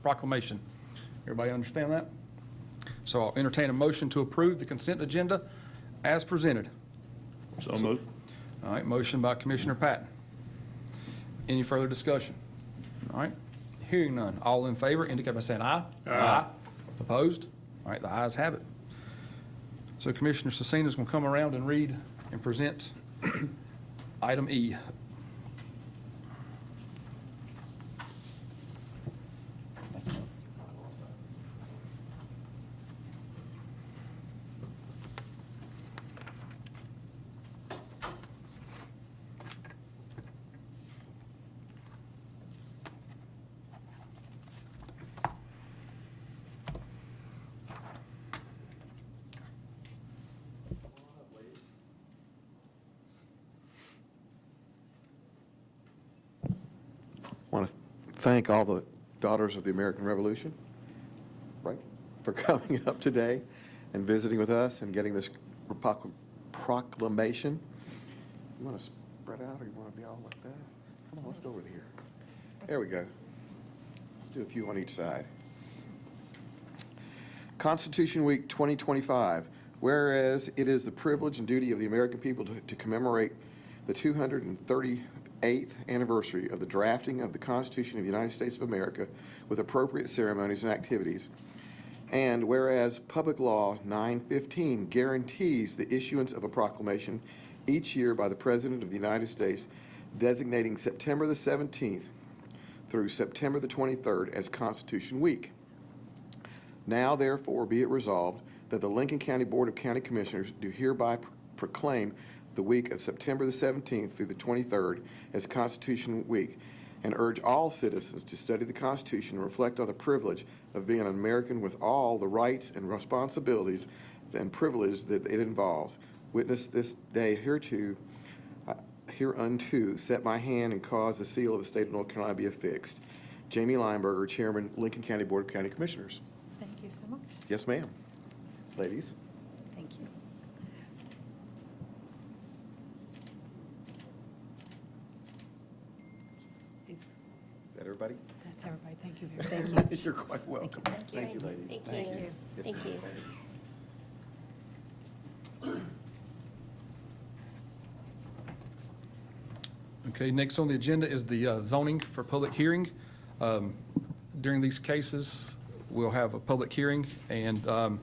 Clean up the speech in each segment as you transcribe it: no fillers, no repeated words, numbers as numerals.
proclamation. Everybody understand that? So I'll entertain a motion to approve the consent agenda as presented. So moved. All right, motion by Commissioner Patton. Any further discussion? All right, hearing none. All in favor indicate by saying aye. Aye. Opposed? All right, the ayes have it. So Commissioner Cecina is going to come around and read and present item E. I want to thank all the Daughters of the American Revolution, right, for coming up today and visiting with us and getting this proclamation. You want to spread out or you want to be all like that? Come on, let's go over here. There we go. Let's do a few on each side. Constitution Week 2025. Whereas it is the privilege and duty of the American people to commemorate the 238th anniversary of the drafting of the Constitution of the United States of America with appropriate ceremonies and activities. And whereas Public Law 915 guarantees the issuance of a proclamation each year by the President of the United States designating September the 17th through September the 23rd as Constitution Week. Now, therefore, be it resolved that the Lincoln County Board of County Commissioners do hereby proclaim the week of September the 17th through the 23rd as Constitution Week, and urge all citizens to study the Constitution and reflect on the privilege of being an American with all the rights and responsibilities and privileges that it involves. Witness this day hereunto set my hand and cause the seal of the state of North Carolina be affixed. Jamie Lineberger, Chairman, Lincoln County Board of County Commissioners. Thank you so much. Yes, ma'am. Ladies. Thank you. Is that everybody? That's everybody. Thank you very much. You're quite welcome. Thank you, ladies. Thank you. Yes, Thank ma'am. you. Okay, next on the agenda is the zoning for public hearing. During these cases, we'll have a public hearing, and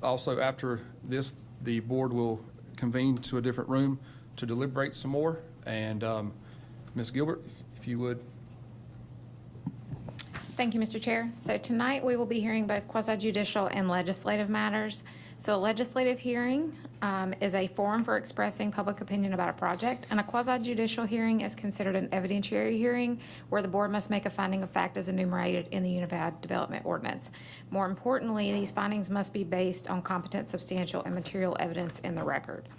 also after this, the board will convene to a different room to deliberate some more. And Ms. Gilbert, if you would. Thank you, Mr. Chair. So tonight we will be hearing both quasi-judicial and legislative matters. So a legislative hearing is a forum for expressing public opinion about a project, and a quasi-judicial hearing is considered an evidentiary hearing where the board must make a finding of fact as enumerated in the Unified Development Ordinance. More importantly, these findings must be based on competent, substantial, and material evidence in the record.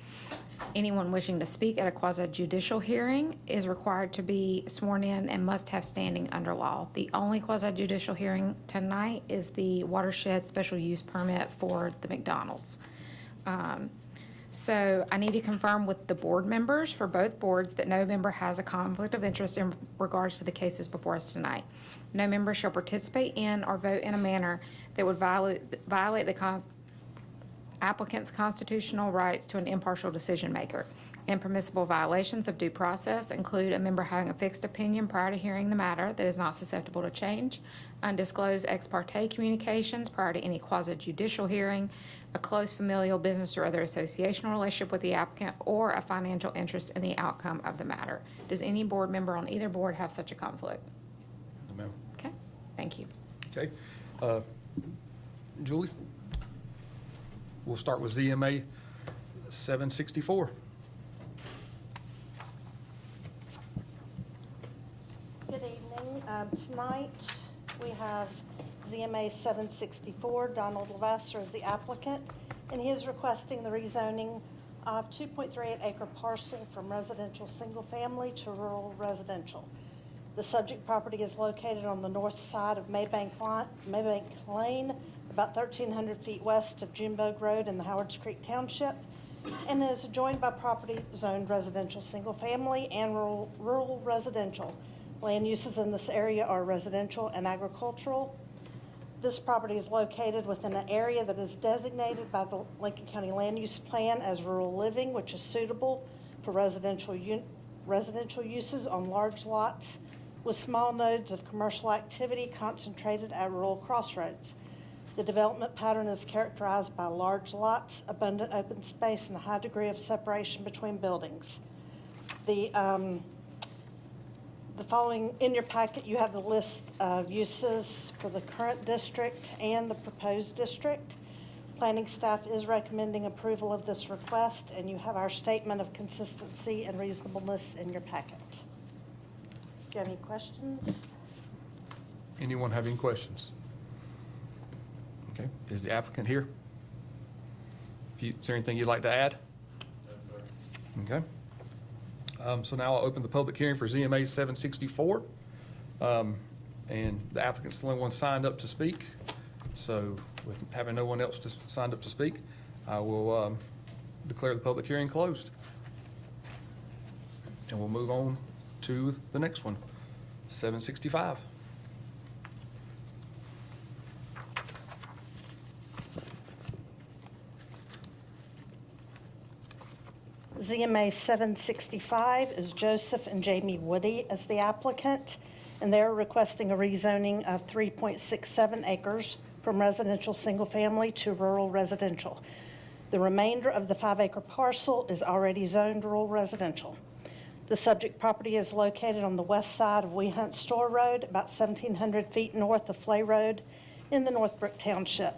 Anyone wishing to speak at a quasi-judicial hearing is required to be sworn in and must have standing under law. The only quasi-judicial hearing tonight is the watershed special use permit for the McDonald's. So I need to confirm with the board members for both boards that no member has a conflict of interest in regards to the cases before us tonight. No member shall participate in or vote in a manner that would violate the applicant's constitutional rights to an impartial decision maker. Impermissible violations of due process include a member having a fixed opinion prior to hearing the matter that is not susceptible to change, undisclosed ex parte communications prior to any quasi-judicial hearing, a close familial, business, or other associational relationship with the applicant, or a financial interest in the outcome of the matter. Does any board member on either board have such a conflict? No, ma'am. Okay, thank you. Okay. Julie? We'll start with ZMA 764. Good evening. Tonight, we have ZMA 764, Donald Levestre as the applicant, and he is requesting the rezoning of 2.38 acre parcel from residential single family to rural residential. The subject property is located on the north side of Maybank Lane, about 1,300 feet west of Junebug Road in the Howards Creek Township, and is adjoined by property zoned residential single family and rural residential. Land uses in this area are residential and agricultural. This property is located within an area that is designated by the Lincoln County Land Use Plan as rural living, which is suitable for residential uses on large lots with small nodes of commercial activity concentrated at rural crossroads. The development pattern is characterized by large lots, abundant open space, and a high degree of separation between buildings. The following, in your packet, you have the list of uses for the current district and the proposed district. Planning staff is recommending approval of this request, and you have our statement of consistency and reasonableness in your packet. Do you have any questions? Anyone have any questions? Okay, is the applicant here? Is there anything you'd like to add? Okay. So now I'll open the public hearing for ZMA 764. And the applicant's the only one signed up to speak. So with having no one else signed up to speak, I will declare the public hearing closed. And we'll move on to the next one, 765. ZMA 765 is Joseph and Jamie Woody as the applicant, and they're requesting a rezoning of 3.67 acres from residential single-family to rural residential. The remainder of the 5-acre parcel is already zoned rural residential. The subject property is located on the west side of Wehunt Store Road, about 1,700 feet north of Flay Road in the Northbrook Township.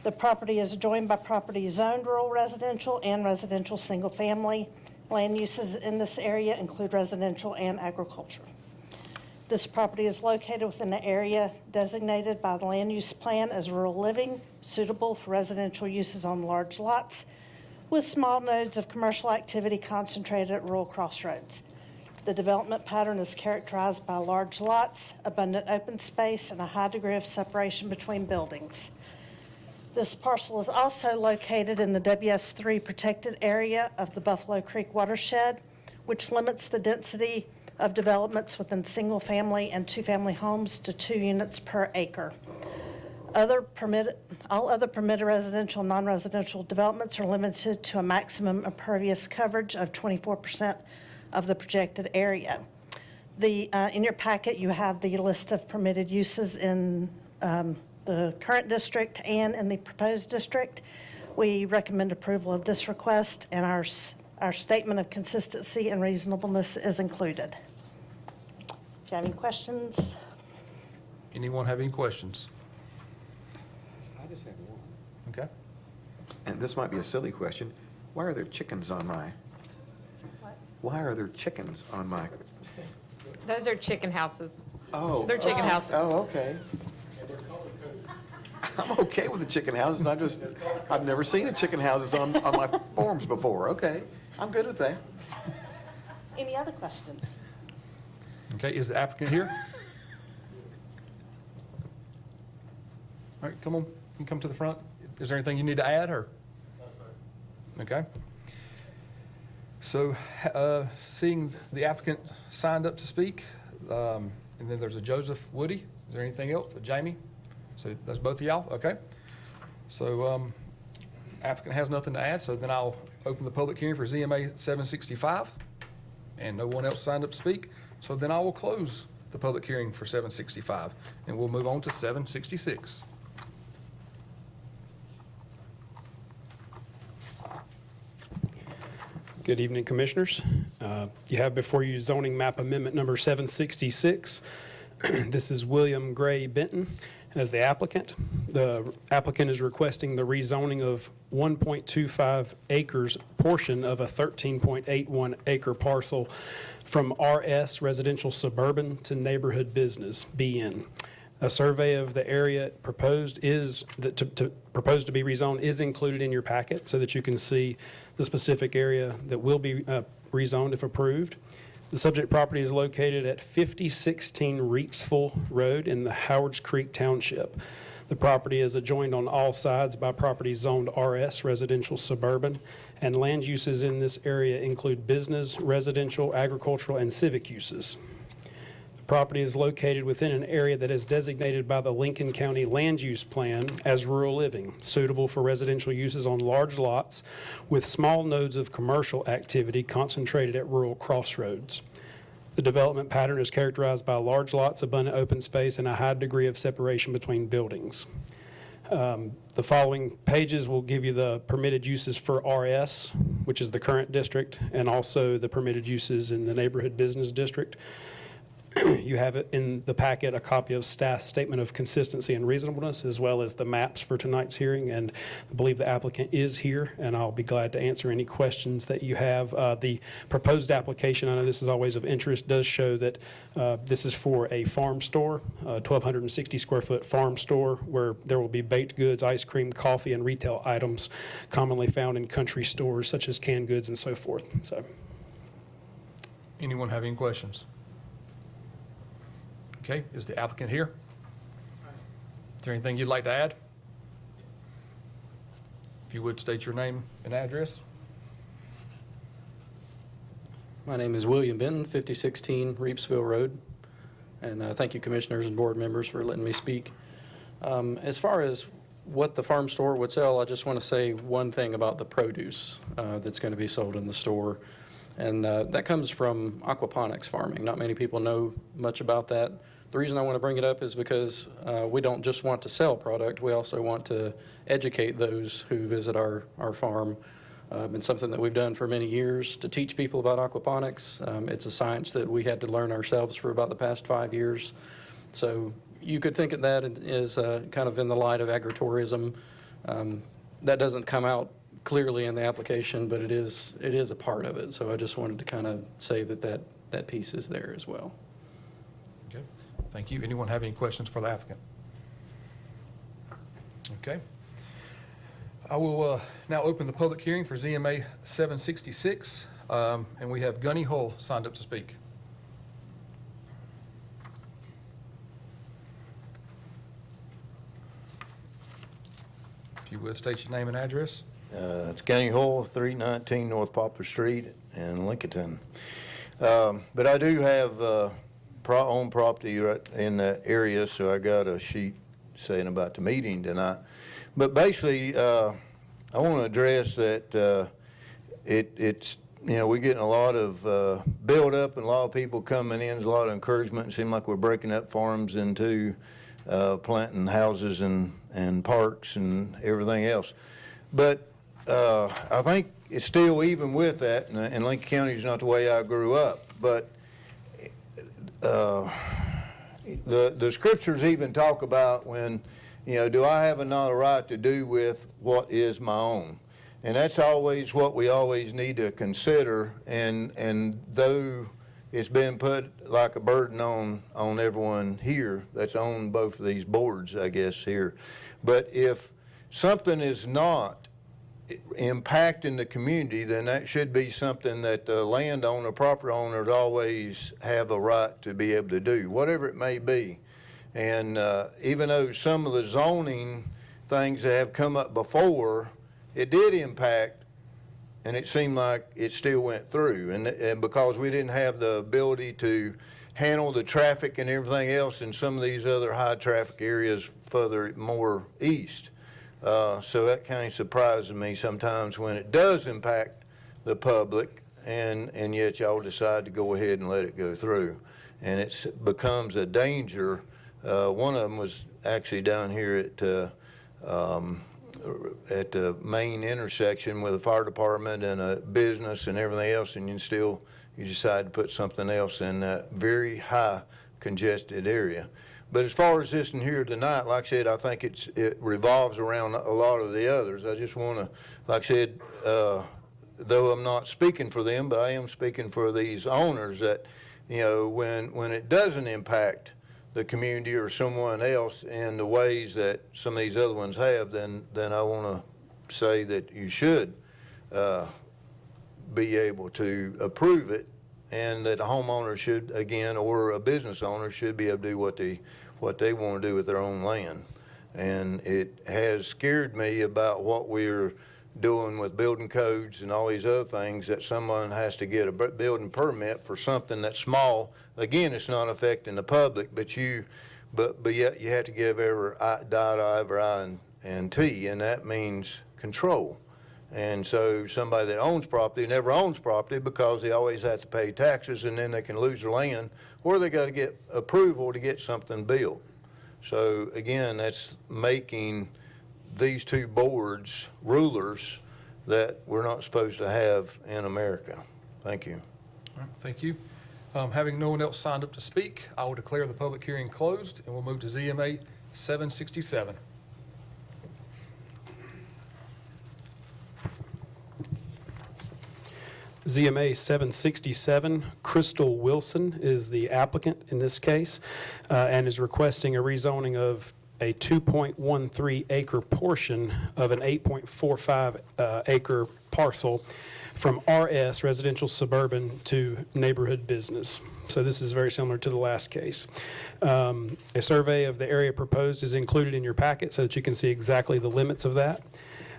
The property is joined by property zoned rural residential and residential single-family. Land uses in this area include residential and agriculture. This property is located within an area designated by the Land Use Plan as rural living, suitable for residential uses on large lots, with small nodes of commercial activity concentrated at rural crossroads. The development pattern is characterized by large lots, abundant open space, and a high degree of separation between buildings. This parcel is also located in the WS3 protected area of the Buffalo Creek watershed, which limits the density of developments within single-family and two-family homes to 2 units per acre. All other permitted residential and non-residential developments are limited to a maximum impervious coverage of 24% of the projected area. In your packet, you have the list of permitted uses in the current district and in the proposed district. We recommend approval of this request, and our statement of consistency and reasonableness is included. If you have any questions? Anyone have any questions? I just have one. Okay. And this might be a silly question. Why are there chickens on my? Why are there chickens on my? Those are chicken houses. Oh. They're chicken houses. Oh, okay. I'm okay with the chicken houses. I've never seen a chicken houses on my forms before. Okay, I'm good with that. Any other questions? Okay, is the applicant here? All right, come on, you can come to the front. Is there anything you need to add, or? No, sir. Okay. So, seeing the applicant signed up to speak, and then there's a Joseph Woody. Is there anything else? A Jamie? So that's both of y'all? Okay. So applicant has nothing to add, so then I'll open the public hearing for ZMA 765, and no one else signed up to speak. So then I will close the public hearing for 765, and we'll move on to 766. Good evening, Commissioners. You have before you zoning map amendment number 766. This is William Gray Benton as the applicant. The applicant is requesting the rezoning of 1.25 acres portion of a 13.81 acre parcel from RS Residential Suburban to Neighborhood Business, BN. A survey of the area proposed to be rezoned is included in your packet so that you can see the specific area that will be rezoned if approved. The subject property is located at 5016 Reepsville Road in the Howards Creek Township. The property is adjoined on all sides by properties zoned RS, residential suburban, and land uses in this area include business, residential, agricultural, and civic uses. The Property is located within an area that is designated by the Lincoln County Land Use Plan as rural living, suitable for residential uses on large lots with small nodes of commercial activity concentrated at rural crossroads. The development pattern is characterized by large lots, abundant open space, and a high degree of separation between buildings. The following pages will give you the permitted uses for RS, which is the current district, and also the permitted uses in the neighborhood business district. You have it in the packet, a copy of staff's statement of consistency and reasonableness, as well as the maps for tonight's hearing, and I believe the applicant is here, and I'll be glad to answer any questions that you have. The proposed application, I know this is always of interest, does show that this is for a farm store, a 1,260 square foot farm store, where there will be baked goods, ice cream, coffee, and retail items commonly found in country stores, such as canned goods and so forth. So, Anyone have any questions? Okay, is the applicant here? Is there anything you'd like to add? If you would state your name and address. My name is William Benton, 5016 Reepsville Road, and thank you, commissioners and board members, for letting me speak. As far as what the farm store would sell, I just want to say one thing about the produce that's going to be sold in the store, and that comes from aquaponics farming. Not many people know much about that. The reason I want to bring it up is because we don't just want to sell product, we also want to educate those who visit our farm. It's something that we've done for many years to teach people about aquaponics. It's a science that we had to learn ourselves for about the past 5 years. So you could think of that as kind of in the light of agritourism. That doesn't come out clearly in the application, but it is a part of it. So I just wanted to kind of say that piece is there as well. Okay, thank you. Anyone have any questions for the applicant? Okay. I will now open the public hearing for ZMA 766, and we have Gunny Hull signed up to speak. If you would state your name and address. It's Gunny Hull, 319 North Poplar Street in Lincolnton. But I do have own property right in that area, so I got a sheet saying about the meeting tonight. But basically, I want to address that it's, we're getting a lot of build up and a lot of people coming in. There's a lot of encouragement. It seems like we're breaking up farms into planting houses and parks and everything else. But I think it's still, even with that, and Lincoln County is not the way I grew up, but the scriptures even talk about when, do I have not a right to do with what is my own? And that's always what we always need to consider, and though it's been put like a burden on everyone here that's on both of these boards, I guess, here. But if something is not impacting the community, then that should be something that the landowner, property owners always have a right to be able to do, whatever it may be. And even though some of the zoning things that have come up before, it did impact, and it seemed like it still went through. And because we didn't have the ability to handle the traffic and everything else in some of these other high traffic areas further more east. So that kind of surprises me sometimes when it does impact the public, and yet y'all decide to go ahead and let it go through. And it becomes a danger. One of them was actually down here at the main intersection with a fire department and a business and everything else, and you decide to put something else in that very high congested area. But as far as this in here tonight, like I said, I think it revolves around a lot of the others. I just want to, like I said, though I'm not speaking for them, but I am speaking for these owners that, when it doesn't impact the community or someone else in the ways that some of these other ones have, then I want to say that you should be able to approve it, and that a homeowner should, again, or a business owner should be able to do what they want to do with their own land. And it has scared me about what we're doing with building codes and all these other things, that someone has to get a building permit for something that's small. Again, it's not affecting the public, but yet you have to give every dot, I, every I, and T, and that means control. And so somebody that owns property never owns property because they always have to pay taxes, and then they can lose their land, or they got to get approval to get something built. So again, that's making these two boards rulers that we're not supposed to have in America. Thank you. All right, thank you. Having no one else signed up to speak, I will declare the public hearing closed, and we'll move to ZMA 767. ZMA 767, Crystal Wilson is the applicant in this case, and is requesting a rezoning of a 2.13 acre portion of an 8.45 acre parcel from RS, residential suburban, to neighborhood business. So this is very similar to the last case. A survey of the area proposed is included in your packet so that you can see exactly the limits of that.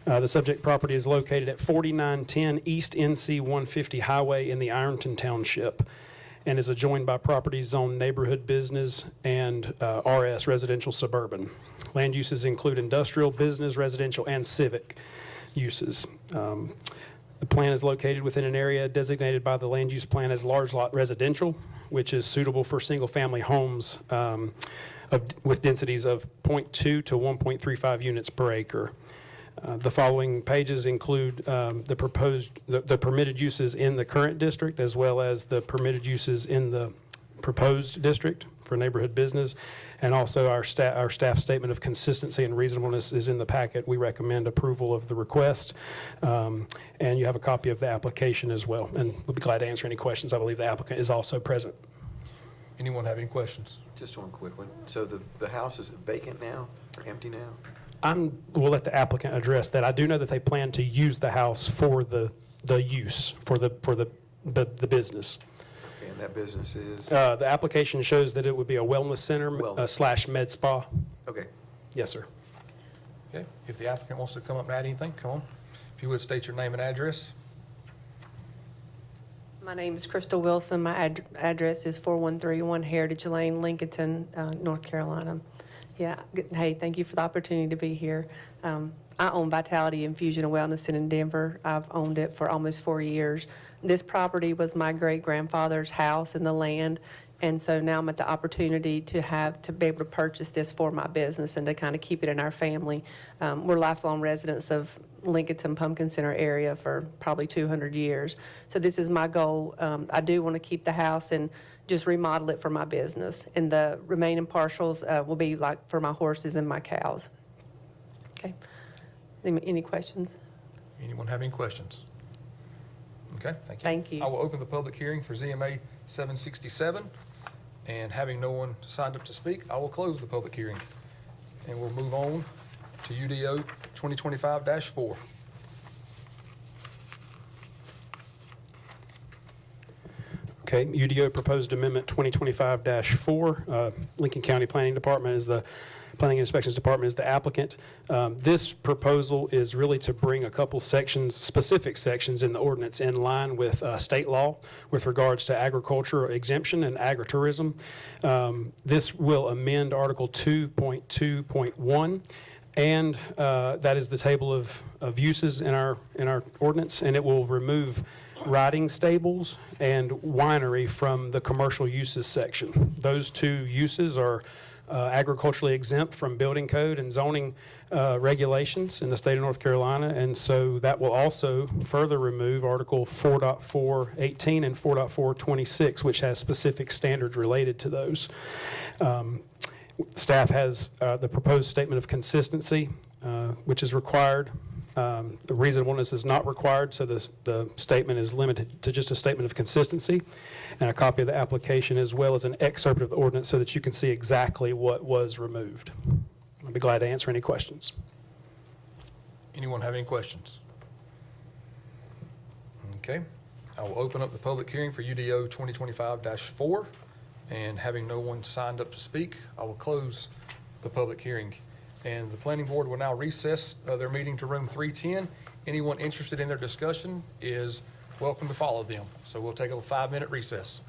The subject property is located at 4910 East NC 150 Highway in the Ironton Township, and is adjoined by properties zoned neighborhood business and RS residential suburban. Land uses include industrial, business, residential, and civic uses. The plan is located within an area designated by the land use plan as large lot residential, which is suitable for single-family homes with densities of 0.2 to 1.35 units per acre. The following pages include the permitted uses in the current district, as well as the permitted uses in the proposed district for neighborhood business. And also our staff statement of consistency and reasonableness is in the packet. We recommend approval of the request. And you have a copy of the application as well. And we'll be glad to answer any questions. I believe the applicant is also present. Anyone have any questions? Just one quick one. So the house is vacant now or empty now? We'll let the applicant address that. I do know that they plan to use the house for the use, for the business. Okay, and that business is? The application shows that it would be a wellness center / med spa. Okay. Yes, sir. Okay, if the applicant wants to come up and add anything, come on. If you would, state your name and address. My name is Crystal Wilson. My address is 4131 Heritage Lane, Lincolnton, North Carolina. Yeah, hey, thank you for the opportunity to be here. I own Vitality Infusion and Wellness in Denver. I've owned it for almost 4 years. This property was my great-grandfather's house and the land, and so now I'm at the opportunity to be able to purchase this for my business and to kind of keep it in our family. We're lifelong residents of Lincolnton Pumpkin Center area for probably 200 years. So this is my goal. I do want to keep the house and just remodel it for my business. And the remaining partials will be like for my horses and my cows. Okay. Any questions? Anyone have any questions? Okay, thank you. Thank you. I will open the public hearing for ZMA 767, and having no one signed up to speak, I will close the public hearing. And we'll move on to UDO 2025-4. Okay, UDO Proposed Amendment 2025-4. Lincoln County Planning Department is the Planning and Inspections Department is the applicant. This proposal is really to bring a couple sections, specific sections in the ordinance in line with state law with regards to agriculture exemption and agritourism. This will amend Article 2.2.1, and that is the table of uses in our ordinance, and it will remove riding stables and winery from the commercial uses section. Those two uses are agriculturally exempt from building code and zoning regulations in the state of North Carolina, and so that will also further remove Article 4.418 and 4.426, which has specific standards related to those. Staff has the proposed statement of consistency, which is required. The reasonableness is not required, so the statement is limited to just a statement of consistency, and a copy of the application as well as an excerpt of the ordinance so that you can see exactly what was removed. I'll be glad to answer any questions. Anyone have any questions? Okay, I will open up the public hearing for UDO 2025-4, and having no one signed up to speak, I will close the public hearing. And the planning board will now recess their meeting to room 310 anyone interested in their discussion is welcome to follow them. So we'll take a 5-minute recess.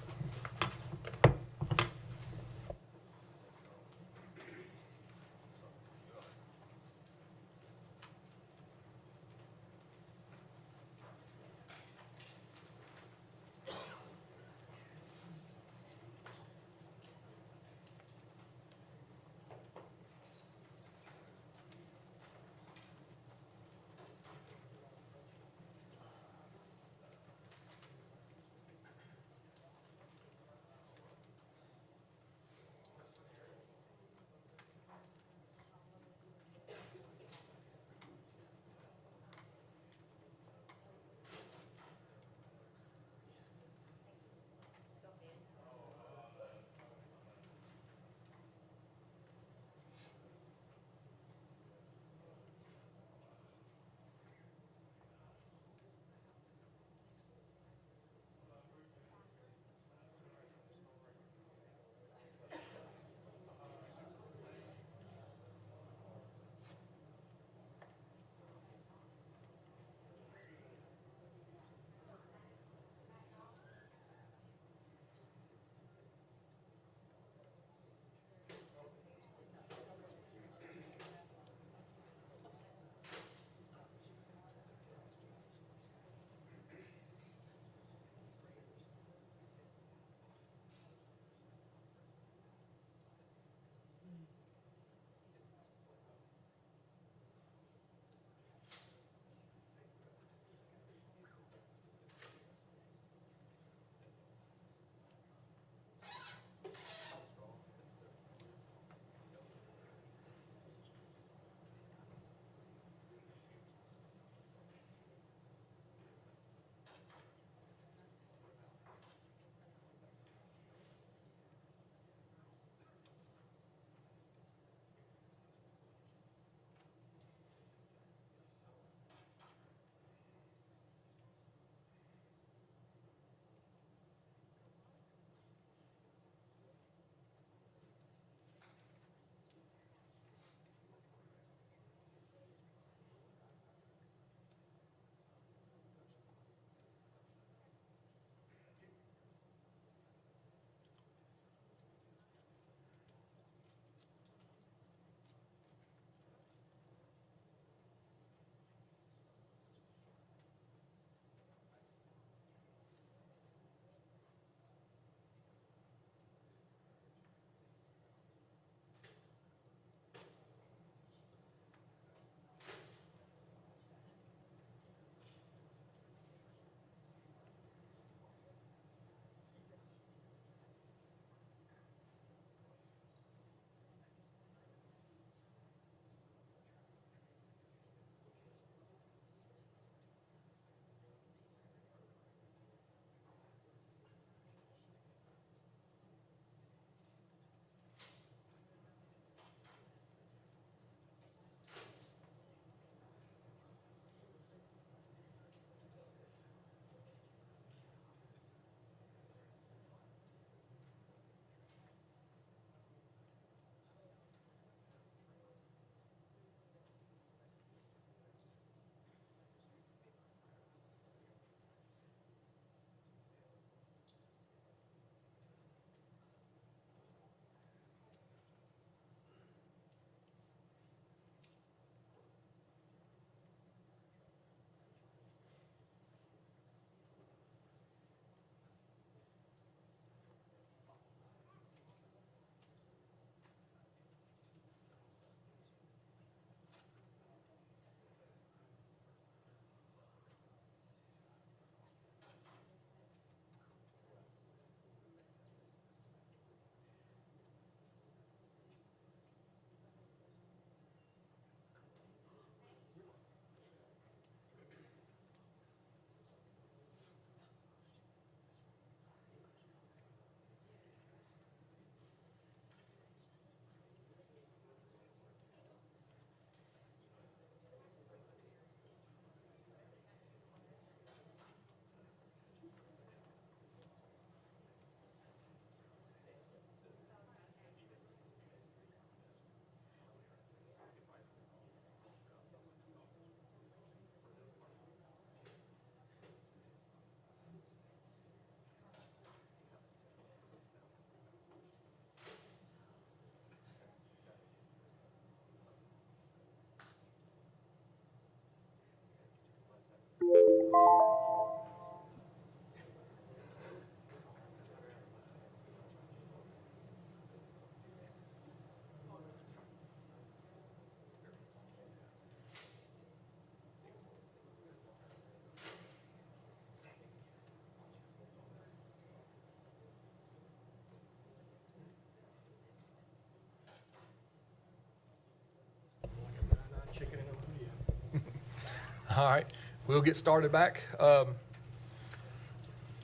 All right, we'll get started back.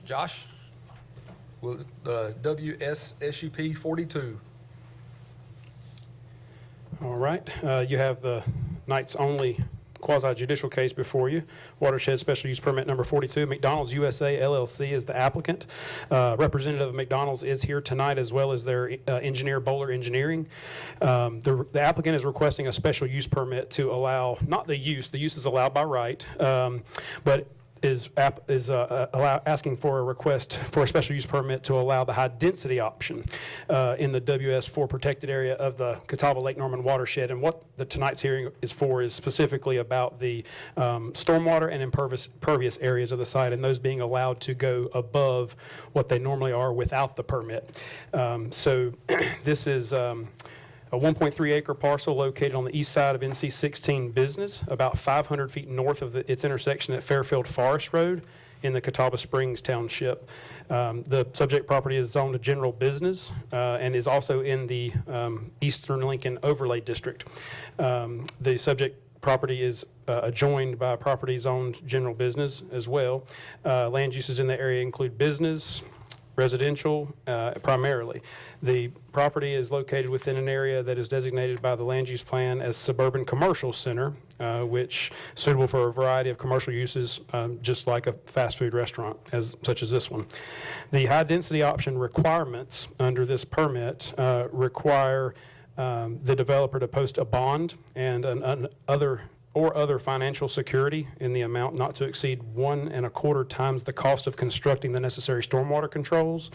Josh, will WSSUP 42. All right, you have the night's only quasi-judicial case before you. Watershed Special Use Permit number 42. McDonald's USA LLC is the applicant. Representative of McDonald's is here tonight, as well as their engineer, Bowler Engineering. The applicant is requesting a special use permit to allow, not the use is allowed by right, but is asking for a request for a special use permit to allow the high-density option in the WS4 protected area of the Catawba Lake Norman watershed. And what tonight's hearing is for is specifically about the stormwater and impervious areas of the site, and those being allowed to go above what they normally are without the permit. So this is a 1.3 acre parcel located on the east side of NC 16 Business, about 500 feet north of its intersection at Fairfield Forest Road in the Catawba Springs Township. The subject property is zoned to general business and is also in the Eastern Lincoln Overlay District. The subject property is adjoined by property zoned general business as well. Land uses in the area include business, residential, primarily. The property is located within an area that is designated by the land use plan as suburban commercial center, which is suitable for a variety of commercial uses, just like a fast food restaurant, such as this one. The high density option requirements under this permit require the developer to post a bond and other financial security in the amount not to exceed 1.25 times the cost of constructing the necessary stormwater controls.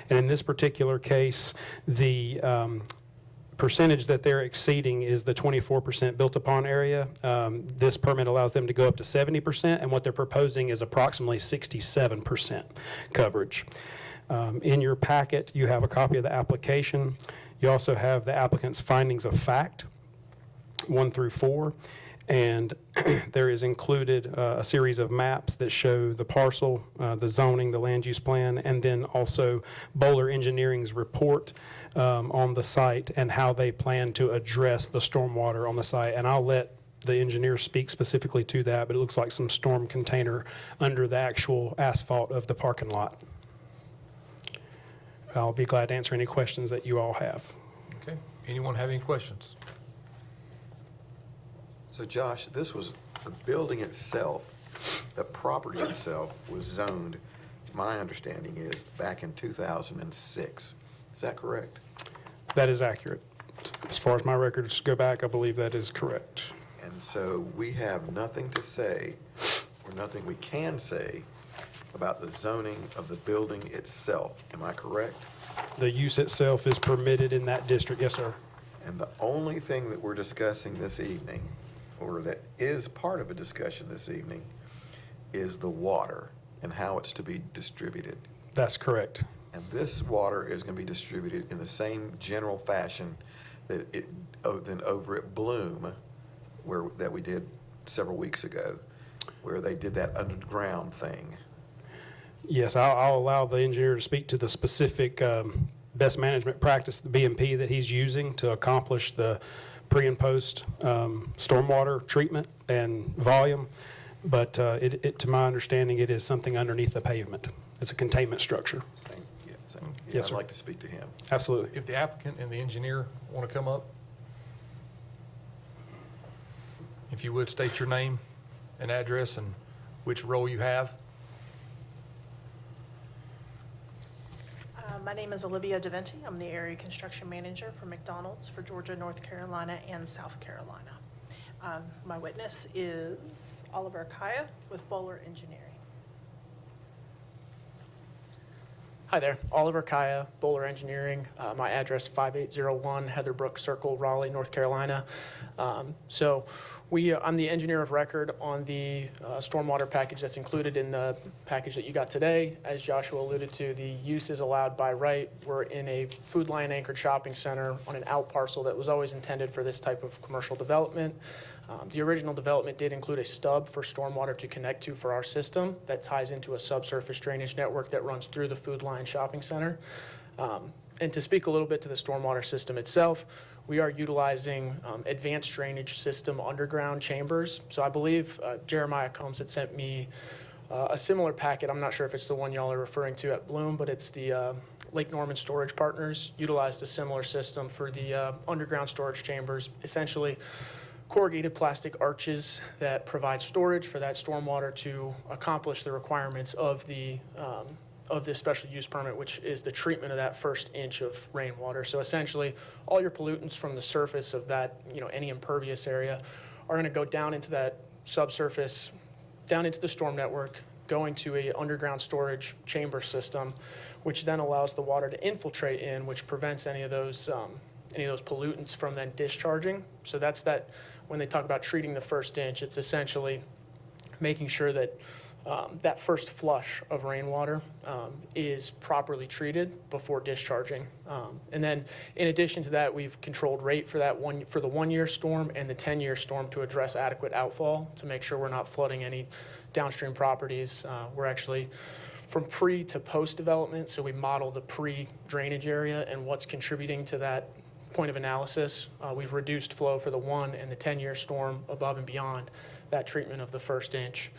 And in this particular case, the percentage that they're exceeding is the 24% built upon area. This permit allows them to go up to 70%, and what they're proposing is approximately 67% coverage. In your packet, you have a copy of the application. You also have the applicant's findings of fact, 1 through 4. And there is included a series of maps that show the parcel, the zoning, the land use plan, and then also Bowler Engineering's report on the site and how they plan to address the stormwater on the site. And I'll let the engineer speak specifically to that, but it looks like some storm container under the actual asphalt of the parking lot. I'll be glad to answer any questions that you all have. Okay, anyone have any questions? So Josh, this was, the building itself, the property itself was zoned, my understanding is, back in 2006. Is that correct? That is accurate. As far as my records go back, I believe that is correct. And so we have nothing to say, or nothing we can say, about the zoning of the building itself. Am I correct? The use itself is permitted in that district. Yes, sir. And the only thing that we're discussing this evening, or that is part of a discussion this evening, is the water and how it's to be distributed. That's correct. And this water is going to be distributed in the same general fashion that than over at Bloom, that we did several weeks ago, where they did that underground thing. Yes, I'll allow the engineer to speak to the specific best management practice, the BMP, that he's using to accomplish the pre and post stormwater treatment and volume. But to my understanding, it is something underneath the pavement. It's a containment structure. Same. Yes, I'd sir. like to speak to him. Absolutely. If the applicant and the engineer want to come up, if you would state your name and address and which role you have. My name is Olivia DeVenti. I'm the area construction manager for McDonald's for Georgia, North Carolina, and South Carolina. My witness is Oliver Kaya with Bowler Engineering. Hi there, Oliver Kaya, Bowler Engineering. My address 5801 Heatherbrook Circle, Raleigh, North Carolina. I'm the engineer of record on the stormwater package that's included in the package that you got today. As Joshua alluded to, the use is allowed by right. We're in a Food Lion anchored shopping center on an out parcel that was always intended for this type of commercial development. The original development did include a stub for stormwater to connect to for our system that ties into a subsurface drainage network that runs through the Food Lion shopping center. And to speak a little bit to the stormwater system itself, we are utilizing advanced drainage system underground chambers. So I believe Jeremiah Combs had sent me a similar packet. I'm not sure if it's the one y'all are referring to at Bloom, but it's the Lake Norman Storage Partners utilized a similar system for the underground storage chambers, essentially corrugated plastic arches that provide storage for that stormwater to accomplish the requirements of this special use permit, which is the treatment of that first inch of rainwater. So essentially, all your pollutants from the surface of that, any impervious area, are going to go down into that subsurface, down into the storm network, going to a underground storage chamber system, which then allows the water to infiltrate in, which prevents any of those pollutants from then discharging. So that's that. When they talk about treating the first inch, it's essentially making sure that that first flush of rainwater is properly treated before discharging. And then in addition to that, we've controlled rate for the 1-year storm and the 10-year storm to address adequate outfall to make sure we're not flooding any downstream properties. We're actually from pre to post development, so we model the pre-drainage area and what's contributing to that point of analysis. We've reduced flow for the 1 and the 10-year storm above and beyond that treatment of the first inch.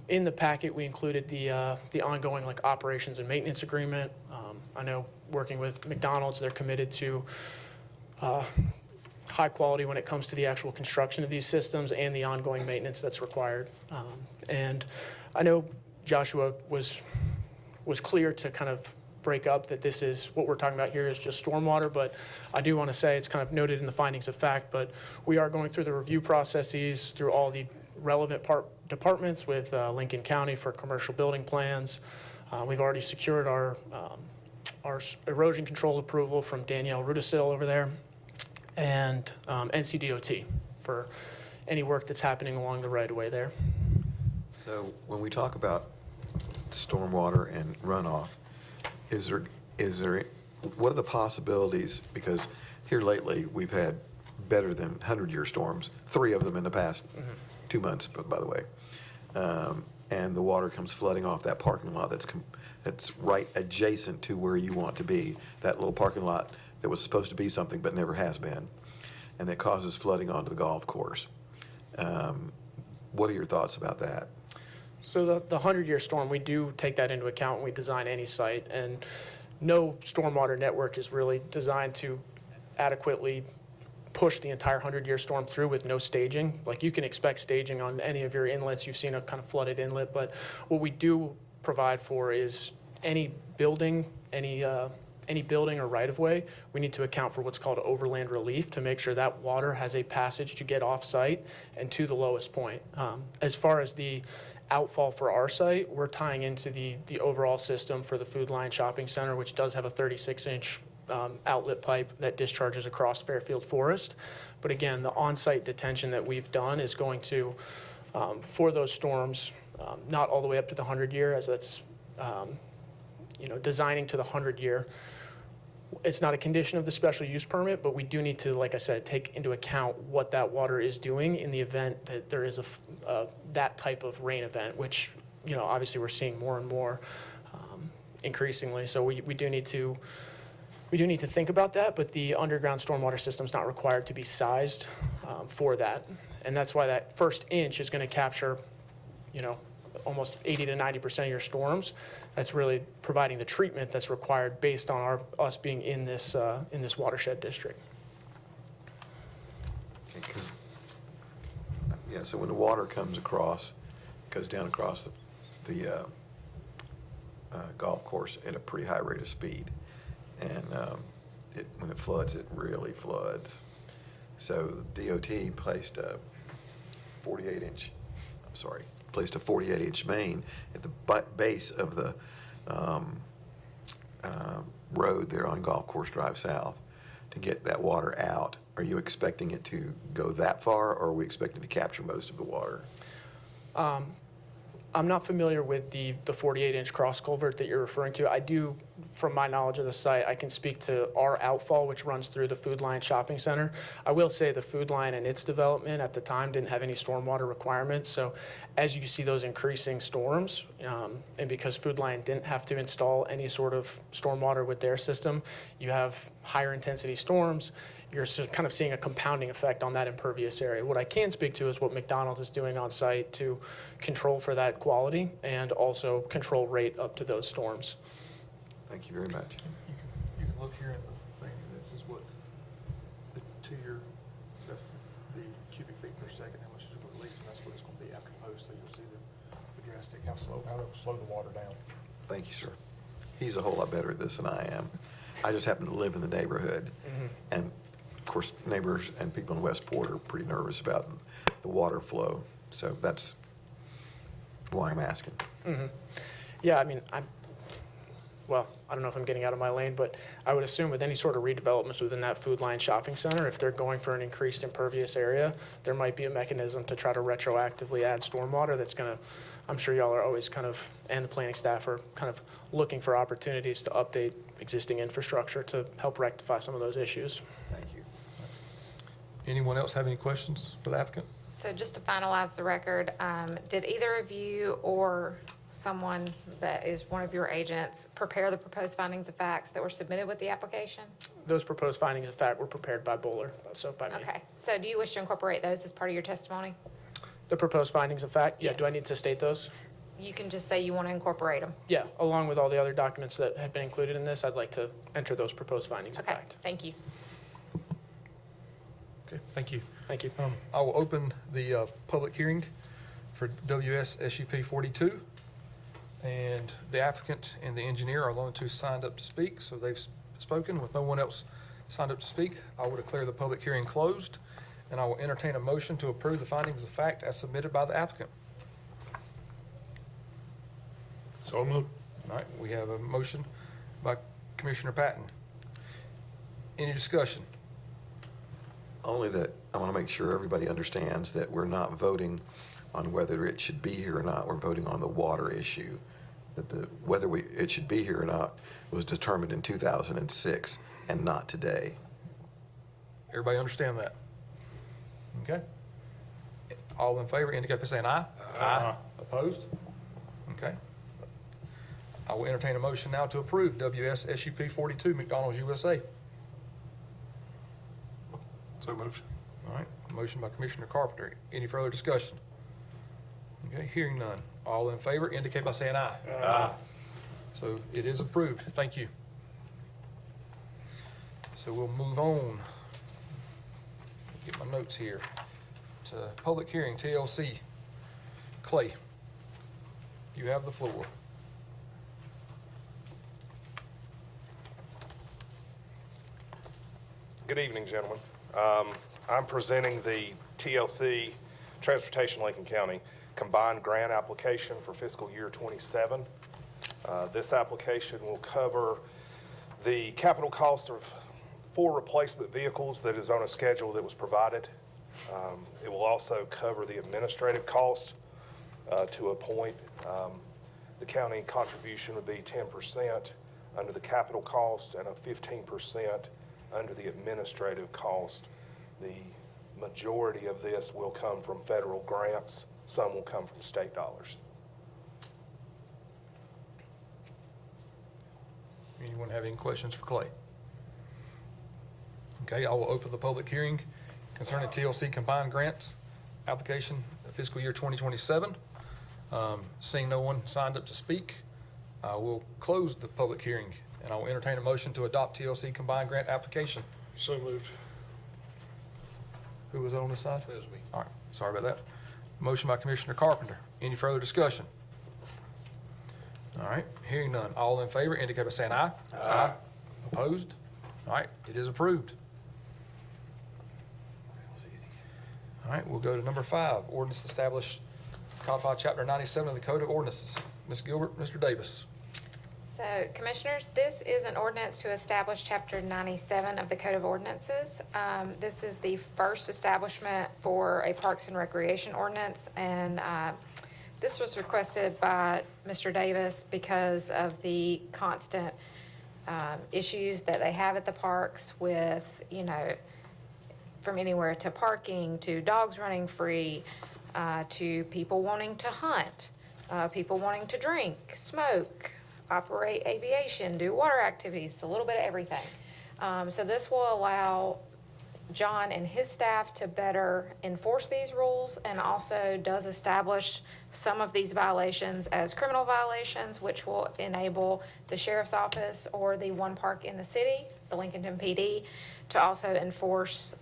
In the packet, we included the ongoing operations and maintenance agreement. I know working with McDonald's, they're committed to high quality when it comes to the actual construction of these systems and the ongoing maintenance that's required. And I know Joshua was clear to kind of break up that this is what we're talking about here is just stormwater, but I do want to say it's kind of noted in the findings of fact, but we are going through the review processes through all the relevant departments with Lincoln County for commercial building plans. We've already secured our erosion control approval from Danielle Rudisil over there, and NCDOT for any work that's happening along the right-of-way there. So when we talk about stormwater and runoff, what are the possibilities? Because here lately, we've had better than 100-year storms, 3 of them in the past 2 months, by the way. And the water comes flooding off that parking lot that's right adjacent to where you want to be, that little parking lot that was supposed to be something but never has been, and that causes flooding onto the golf course. What are your thoughts about that? So the 100-year storm, we do take that into account when we design any site, and no stormwater network is really designed to adequately push the entire 100-year storm through with no staging. Like, you can expect staging on any of your inlets. You've seen a kind of flooded inlet, but what we do provide for is any building, any building or right-of-way, we need to account for what's called overland relief to make sure that water has a passage to get off-site and to the lowest point. As far as the outfall for our site, we're tying into the overall system for the Food Lion Shopping Center, which does have a 36-inch outlet pipe that discharges across Fairfield Forest. But again, the on-site detention that we've done is going to, for those storms, not all the way up to the 100-year, as that's designing to the 100-year. It's not a condition of the special use permit, but we do need to, like I said, take into account what that water is doing in the event that there is that type of rain event, which, obviously we're seeing more and more increasingly. So we do need to think about that, but the underground stormwater system is not required to be sized for that. And that's why that first inch is going to capture, almost 80 to 90% of your storms. That's really providing the treatment that's required based on us being in this watershed district. So when the water comes across, goes down across the golf course at a pretty high rate of speed, and when it floods, it really floods. So the DOT placed a 48-inch main at the base of the road there on Golf Course Drive South to get that water out. Are you expecting it to go that far, or are we expecting to capture most of the water? I'm not familiar with the 48-inch cross culvert that you're referring to. I do, from my knowledge of the site, I can speak to our outfall, which runs through the Food Lion Shopping Center. I will say the Food Lion and its development at the time didn't have any stormwater requirements. So as you see those increasing storms, and because Food Lion didn't have to install any sort of stormwater with their system, you have higher intensity storms. you're kind of seeing a compounding effect on that impervious area. What I can speak to is what McDonald's is doing on site to control for that quality and also control rate up to those storms. Thank you very much. You can look here at the thing, this is what the 2-year, that's the cubic feet per second, how much is released, and that's what it's gonna be after post, so you'll see the drastic, how it'll slow the water down. Thank you, sir. He's a whole lot better at this than I am. I just happen to live in the neighborhood. And of course, neighbors and people in Westport are pretty nervous about the water flow. So that's why I'm asking. Yeah, I mean, well, I don't know if I'm getting out of my lane, but I would assume with any sort of redevelopments within that Food Lion shopping center, if they're going for an increased impervious area, there might be a mechanism to try to retroactively add stormwater that's going to, I'm sure y'all are always kind of, and the planning staff are kind of looking for opportunities to update existing infrastructure to help rectify some of those issues. Thank you. Anyone else have any questions for the applicant? So just to finalize the record, did either of you or someone that is one of your agents prepare the proposed findings of facts that were submitted with the application? Those proposed findings of fact were prepared by Bowler, so by me. Okay, so do you wish to incorporate those as part of your testimony? The proposed findings of fact? Yeah, Yes. do I need to state those? You can just say you want to incorporate them. Yeah, along with all the other documents that have been included in this, I'd like to enter those proposed findings of Okay, fact. thank you. Okay, thank you. Thank you. I will open the public hearing for WSSUP 42. And the applicant and the engineer are the only two signed up to speak, so they've spoken. With no one else signed up to speak, I will declare the public hearing closed, and I will entertain a motion to approve the findings of fact as submitted by the applicant. So moved. All right, we have a motion by Commissioner Patton. Any discussion? Only that I want to make sure everybody understands that we're not voting on whether it should be here or not. We're voting on the water issue. That whether it should be here or not was determined in 2006 and not today. Everybody understand that? Okay. All in favor indicate by saying aye. Aye. Opposed? Okay. I will entertain a motion now to approve WSSUP 42 McDonald's USA. So moved. All right, motion by Commissioner Carpenter. Any further discussion? Okay, hearing none. All in favor indicate by saying aye. Aye. So it is approved. Thank you. So we'll move on. Get my notes here. To public hearing, TLC. Clay, you have the floor. Good evening, gentlemen. I'm presenting the TLC, Transportation Lincoln County, combined grant application for fiscal year '27. This application will cover the capital cost of 4 replacement vehicles that is on a schedule that was provided. It will also cover the administrative costs to a point. The county contribution would be 10% under the capital cost and a 15% under the administrative cost. The majority of this will come from federal grants. Some will come from state dollars. Anyone have any questions for Clay? Okay, I will open the public hearing concerning TLC combined grants application fiscal year 2027. Seeing no one signed up to speak, I will close the public hearing, and I will entertain a motion to adopt TLC combined grant application. So moved. Who was on this side? That was me. All right, sorry about that. Motion by Commissioner Carpenter. Any further discussion? All right, hearing none. All in favor indicate by saying aye. Aye. Opposed? All right, it is approved. All right, we'll go to number 5, ordinance establish codified chapter 97 of the Code of Ordinances. Ms. Gilbert, Mr. Davis. So, Commissioners, this is an ordinance to establish Chapter 97 of the Code of Ordinances. This is the first establishment for a Parks and Recreation ordinance, and this was requested by Mr. Davis because of the constant issues that they have at the parks with, you know, from anywhere to parking, to dogs running free, to people wanting to hunt, people wanting to drink, smoke, operate aviation, do water activities, a little bit of everything. So this will allow John and his staff to better enforce these rules, and also does establish some of these violations as criminal violations, which will enable the sheriff's office or the one park in the city, the Lincolnton PD, to also enforce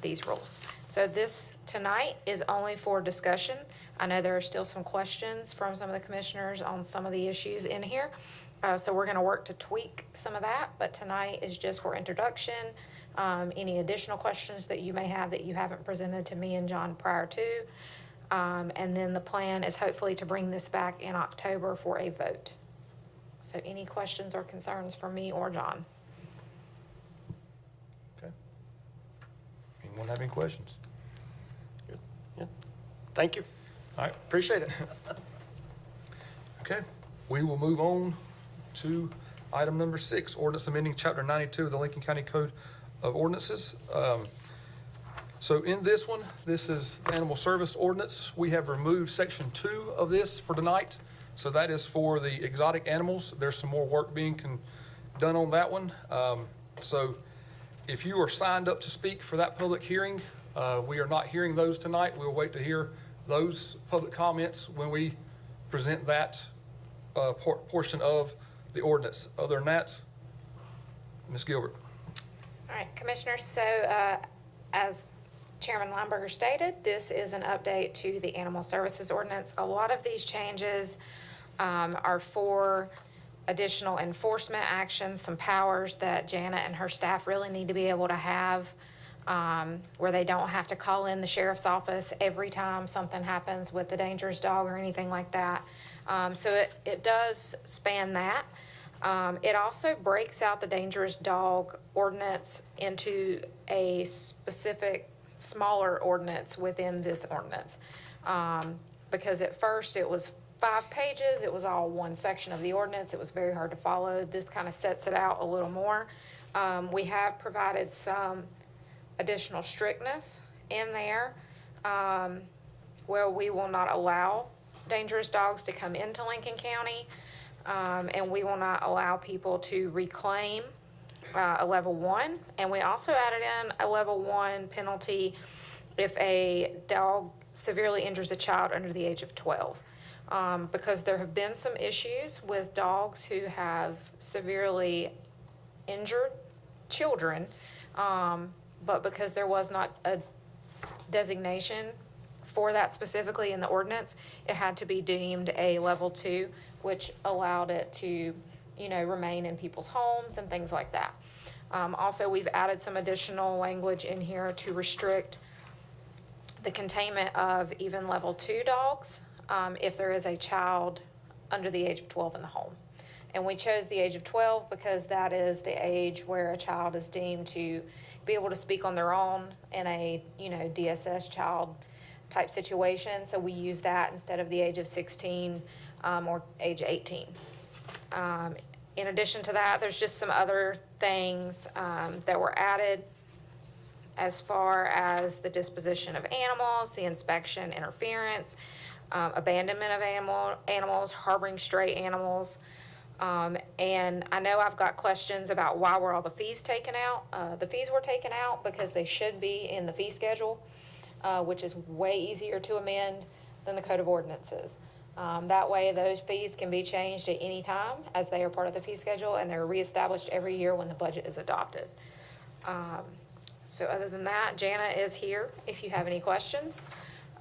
these rules. So this tonight is only for discussion. I know there are still some questions from some of the commissioners on some of the issues in here. So we're gonna work to tweak some of that, but tonight is just for introduction. Any additional questions that you may have that you haven't presented to me and John prior to. And then the plan is hopefully to bring this back in October for a vote. So any questions or concerns from me or John? Okay. Anyone have any questions? Yeah. Thank you. All right. Appreciate it. Okay, we will move on to item number 6, ordinance amending chapter 92 of the Lincoln County Code of Ordinances. So in this one, this is the animal service ordinance. We have removed section 2 of this for tonight. So that is for the exotic animals. There's some more work being done on that one. So if you are signed up to speak for that public hearing, we are not hearing those tonight. We'll wait to hear those public comments when we present that portion of the ordinance. Other than that, Ms. Gilbert. All right, Commissioners, so as Chairman Lineberger stated, this is an update to the Animal Services Ordinance. A lot of these changes are for additional enforcement actions, some powers that Jana and her staff really need to be able to have, where they don't have to call in the sheriff's office every time something happens with a dangerous dog or anything like that. So it does span that. It also breaks out the dangerous dog ordinance into a specific smaller ordinance within this ordinance. Because at first it was 5 pages, it was all one section of the ordinance, it was very hard to follow. This kind of sets it out a little more. We have provided some additional strictness in there, where we will not allow dangerous dogs to come into Lincoln County, and we will not allow people to reclaim a level 1. And we also added in a level 1 penalty if a dog severely injures a child under the age of 12. Because there have been some issues with dogs who have severely injured children, but because there was not a designation for that specifically in the ordinance, it had to be deemed a level 2, which allowed it to, remain in people's homes and things like that. Also, we've added some additional language in here to restrict the containment of even level 2 dogs if there is a child under the age of 12 in the home. And we chose the age of 12 because that is the age where a child is deemed to be able to speak on their own in a, DSS child type situation. So we use that instead of the age of 16 or age 18. In addition to that, there's just some other things that were added as far as the disposition of animals, the inspection, interference, abandonment of animals, harboring stray animals. And I know I've got questions about why were all the fees taken out. The fees were taken out because they should be in the fee schedule, which is way easier to amend than the Code of Ordinances. That way, those fees can be changed at any time as they are part of the fee schedule, and they're reestablished every year when the budget is adopted. So other than that, Jana is here if you have any questions.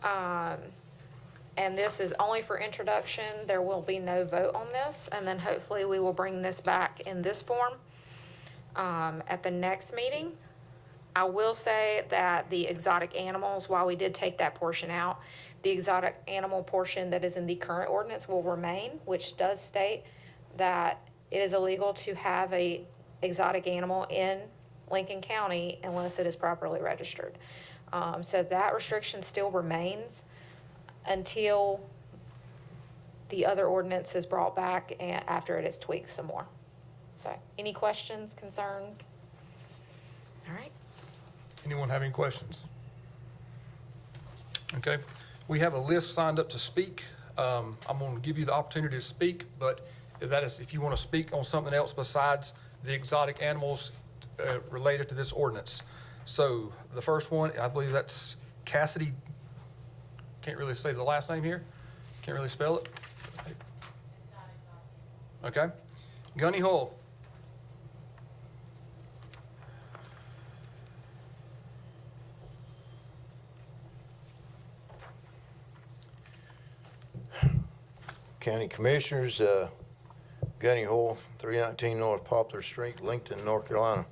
And this is only for introduction. There will be no vote on this, and then hopefully we will bring this back in this form at the next meeting. I will say that the exotic animals, while we did take that portion out, the exotic animal portion that is in the current ordinance will remain, which does state that it is illegal to have a exotic animal in Lincoln County unless it is properly registered. So that restriction still remains until the other ordinance is brought back and after it is tweaked some more. So any questions, concerns? All right. Anyone have any questions? Okay, we have a list signed up to speak. I'm going to give you the opportunity to speak, but that is if you want to speak on something else besides the exotic animals related to this ordinance. So the first one, I believe that's Cassidy, can't really say the last name here, can't really spell it. Okay. Gunny Hull. County Commissioners, Gunny Hoyle, 319 North Poplar Street, Lincoln, North Carolina.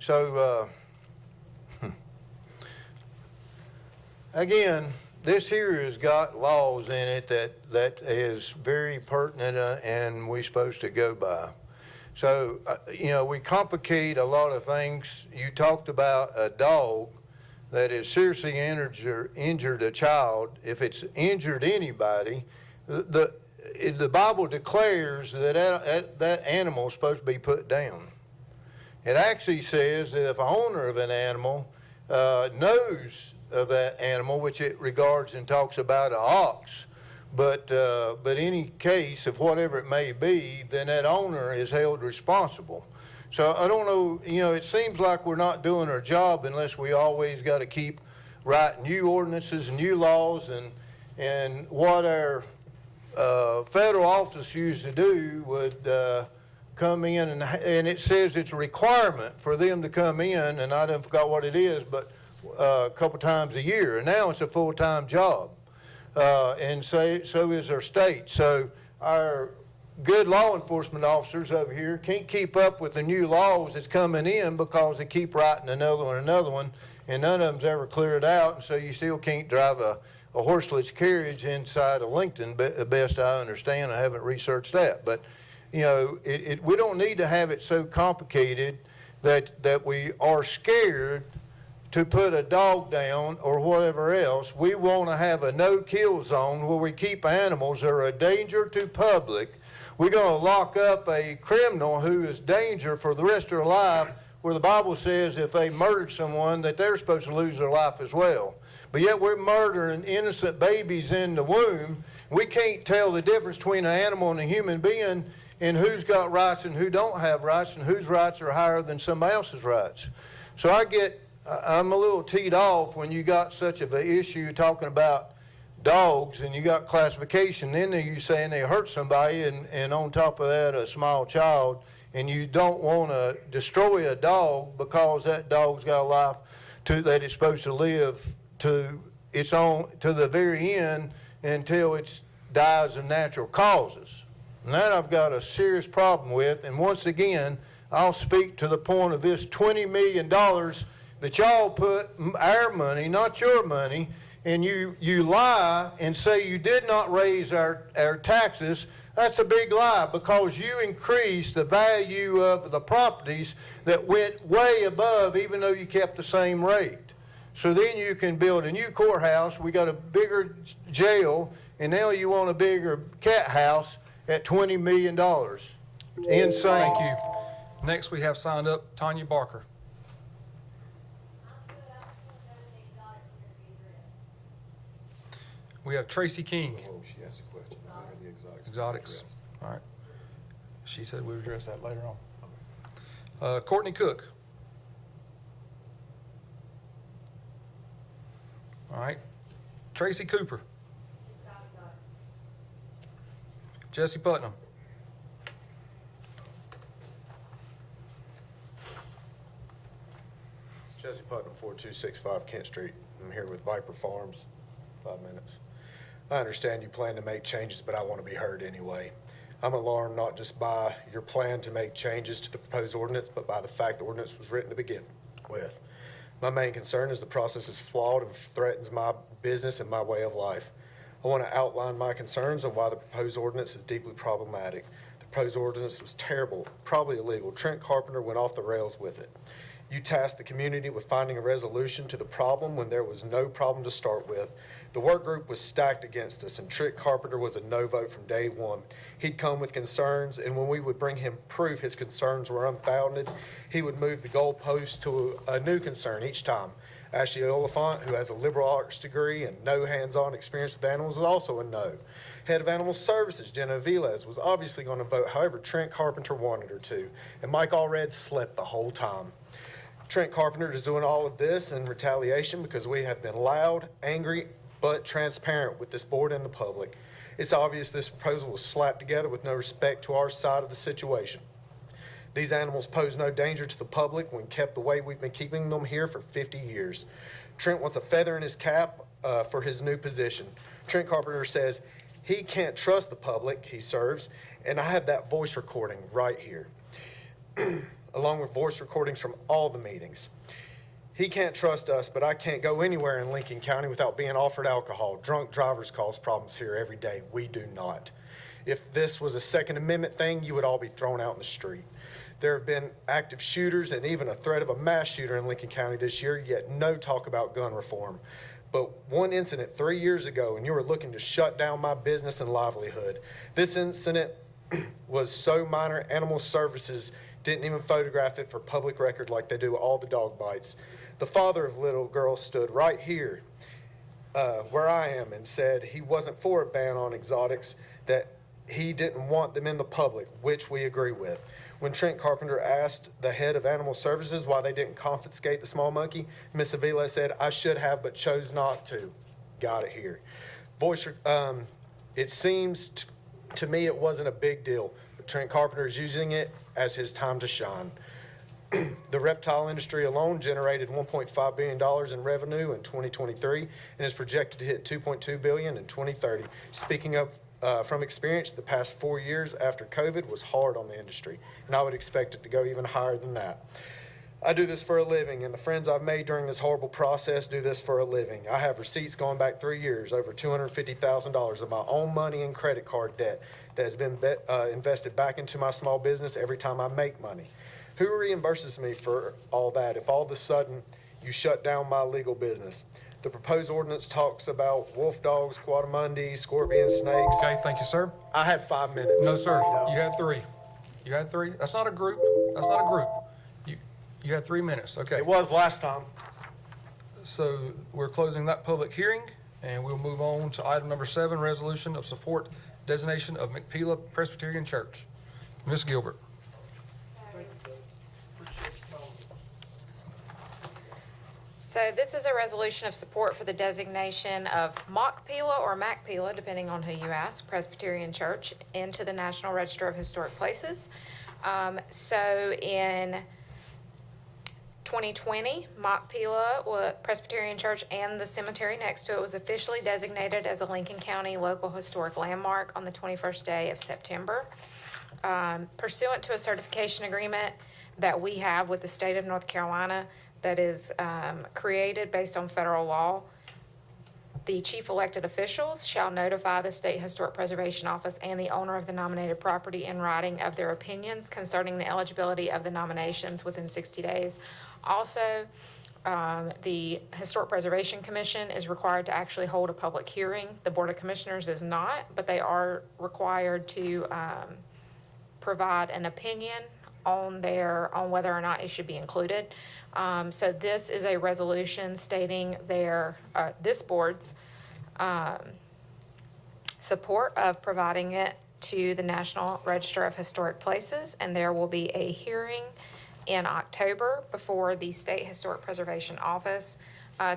So, again, this here has got laws in it that is very pertinent and we're supposed to go by. So, you know, we complicate a lot of things. You talked about a dog that has seriously injured a child. If it's injured anybody, the Bible declares that animal is supposed to be put down. It actually says that if an owner of an animal knows of that animal, which it regards and talks about an ox, but any case of whatever it may be, then that owner is held responsible. So I don't know, you know, it seems like we're not doing our job unless we always got to keep writing new ordinances and new laws, and what our federal office used to do would come in, and it says it's a requirement for them to come in, and I done forgot what it is, but a couple times a year, and now it's a full-time job, and so is our state. So our good law enforcement officers over here can't keep up with the new laws that's coming in because they keep writing another one, and none of them's ever cleared out, and so you still can't drive a horseless carriage inside of Lincoln, best I understand. I haven't researched that. But, you know, we don't need to have it so complicated that we are scared to put a dog down or whatever else. We want to have a no-kill zone where we keep animals that are a danger to public. We're going to lock up a criminal who is danger for the rest of their life, where the Bible says if they murdered someone that they're supposed to lose their life as well. But yet we're murdering innocent babies in the womb. We can't tell the difference between an animal and a human being, and who's got rights and who don't have rights, and whose rights are higher than somebody else's rights. So I'm a little teed off when you got such of an issue talking about dogs and you got classification. Then you saying they hurt somebody, and on top of that a small child, and you don't want to destroy a dog because that dog's got a life that it's supposed to live to the very end until it dies of natural causes. And that I've got a serious problem with. And once again, I'll speak to the point of this $20 million that y'all put our money, not your money, and you lie and say you did not raise our taxes. That's a big lie, because you increased the value of the properties that went way above, even though you kept the same rate. So then you can build a new courthouse. We got a bigger jail, and now you want a bigger cat house at $20 million. Insane. Thank you. Next, we have signed up Tanya Barker. We have Tracy King. Oh, she asked a question. What are the exotics? Exotics. All right. She said we would address that later on. Courtney Cook. All right. Tracy Cooper. Jesse Putnam. Jesse Putnam, 4265 Kent Street. I'm here with Viper Farms. 5 minutes. I understand you plan to make changes, but I want to be heard anyway. I'm alarmed not just by your plan to make changes to the proposed ordinance, but by the fact the ordinance was written to begin with. My main concern is the process is flawed and threatens my business and my way of life. I want to outline my concerns on why the proposed ordinance is deeply problematic. The proposed ordinance was terrible, probably illegal. Trent Carpenter went off the rails with it. You tasked the community with finding a resolution to the problem when there was no problem to start with. The work group was stacked against us, and Trent Carpenter was a no vote from day one. He'd come with concerns, and when we would bring him proof his concerns were unfounded, he would move the goalpost to a new concern each time. Ashley Oliphant, who has a liberal arts degree and no hands-on experience with animals, was also a no. Head of Animal Services, Jenna Velez, was obviously going to vote. However, Trent Carpenter wanted her to, and Mike Allred slept the whole time. Trent Carpenter is doing all of this in retaliation because we have been loud, angry, but transparent with this board and the public. It's obvious this proposal was slapped together with no respect to our side of the situation. These animals pose no danger to the public when kept the way we've been keeping them here for 50 years. Trent wants a feather in his cap for his new position. Trent Carpenter says he can't trust the public he serves, and I have that voice recording right here, along with voice recordings from all the meetings. He can't trust us, but I can't go anywhere in Lincoln County without being offered alcohol. Drunk drivers cause problems here every day. We do not. If this was a Second Amendment thing, you would all be thrown out in the street. There have been active shooters and even a threat of a mass shooter in Lincoln County this year, yet no talk about gun reform. But one incident 3 years ago, and you were looking to shut down my business and livelihood. This incident was so minor, Animal Services didn't even photograph it for public record like they do all the dog bites. The father of little girl stood right here where I am and said he wasn't for a ban on exotics, that he didn't want them in the public, which we agree with. When Trent Carpenter asked the head of Animal Services why they didn't confiscate the small monkey, Miss Avila said, I should have, but chose not to. Got it here. It seems to me it wasn't a big deal, but Trent Carpenter is using it as his time to shine. The reptile industry alone generated $1.5 billion in revenue in 2023 and is projected to hit $2.2 billion in 2030. Speaking of from experience, the past 4 years after COVID was hard on the industry, and I would expect it to go even higher than that. I do this for a living, and the friends I've made during this horrible process do this for a living. I have receipts going back 3 years, over $250,000 of my own money and credit card debt that has been invested back into my small business every time I make money. Who reimburses me for all that if all of a sudden you shut down my legal business? The proposed ordinance talks about wolf dogs, quadrumundi, scorpion, snakes. Okay, thank you, sir. I had 5 minutes. No, sir, you had 3. You had 3. That's not a group. That's not a group. You had 3 minutes, okay. It was last time. So we're closing that public hearing, and we'll move on to item number 7, resolution of support designation of McPila Presbyterian Church. Ms. Gilbert. So this is a resolution of support for the designation of Machpelah or Macpela, depending on who you ask, Presbyterian Church, into the National Register of Historic Places. So in 2020, Machpelah Presbyterian Church and the cemetery next to it was officially designated as a Lincoln County Local Historic Landmark on the 21st day of September. Pursuant to a certification agreement that we have with the state of North Carolina that is created based on federal law, the chief elected officials shall notify the State Historic Preservation Office and the owner of the nominated property in writing of their opinions concerning the eligibility of the nominations within 60 days. Also, the Historic Preservation Commission is required to actually hold a public hearing. The Board of Commissioners is not, but they are required to provide an opinion on whether or not it should be included. So this is a resolution stating this board's support of providing it to the National Register of Historic Places, and there will be a hearing in October before the State Historic Preservation Office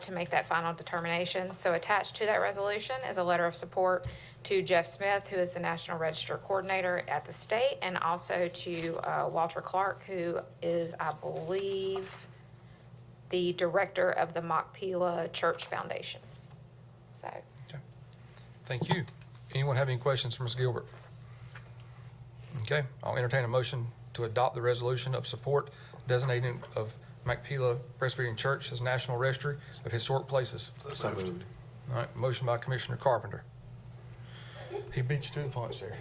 to make that final determination. So attached to that resolution is a letter of support to Jeff Smith, who is the National Register Coordinator at the state, and also to Walter Clark, who is, I believe, the director of the Machpelah Church Foundation. So. Okay. Thank you. Anyone have any questions for Ms. Gilbert? Okay, I'll entertain a motion to adopt the resolution of support designating of Machpelah Presbyterian Church as National Registry of Historic Places. So moved. All right, motion by Commissioner Carpenter. He beat you to the punch there.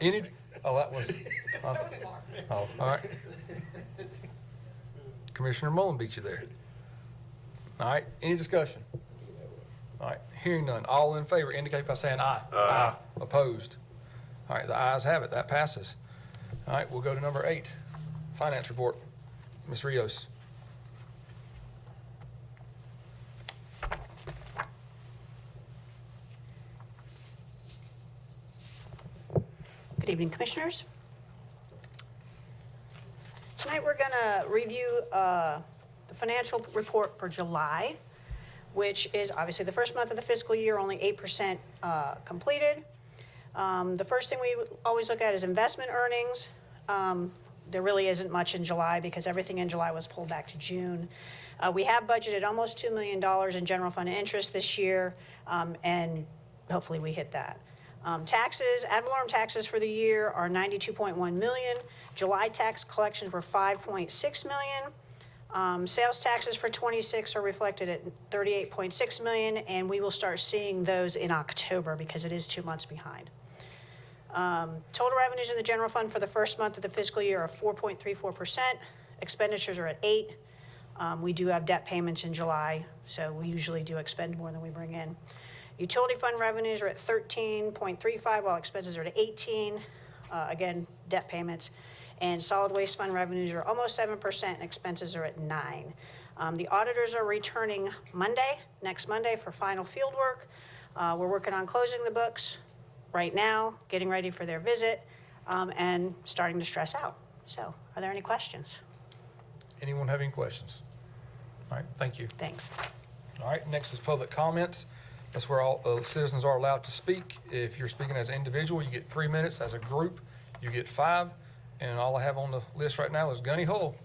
That was. All right. Commissioner Mullen beat you there. All right, any discussion? All right, hearing none. All in favor indicate by saying aye. Aye. Opposed? All right, the ayes have it. That passes. All right, we'll go to number 8, finance report. Ms. Rios. Good evening, Commissioners. Tonight we're going to review the financial report for July, which is obviously the first month of the fiscal year, only 8% completed. The first thing we always look at is investment earnings. There really isn't much in July because everything in July was pulled back to June. We have budgeted almost $2 million in general fund interest this year, and hopefully we hit that. Taxes, ad valorem taxes for the year are $92.1 million. July tax collections were $5.6 million. Sales taxes for 26 are reflected at $38.6 million, and we will start seeing those in October because it is 2 months behind. Total revenues in the general fund for the first month of the fiscal year are 4.34%. Expenditures are at 8%. We do have debt payments in July, so we usually do expend more than we bring in. Utility fund revenues are at 13.35, while expenses are at 18. Again, debt payments. And solid waste fund revenues are almost 7%, and expenses are at 9%. The auditors are returning next Monday for final field work. We're working on closing the books right now, getting ready for their visit, and starting to stress out. So, are there any questions? Anyone have any questions? All right, thank you. Thanks. All right, next is public comments. That's where all citizens are allowed to speak. If you're speaking as an individual, you get 3 minutes. As a group, you get 5. And all I have on the list right now is Gunny Hull.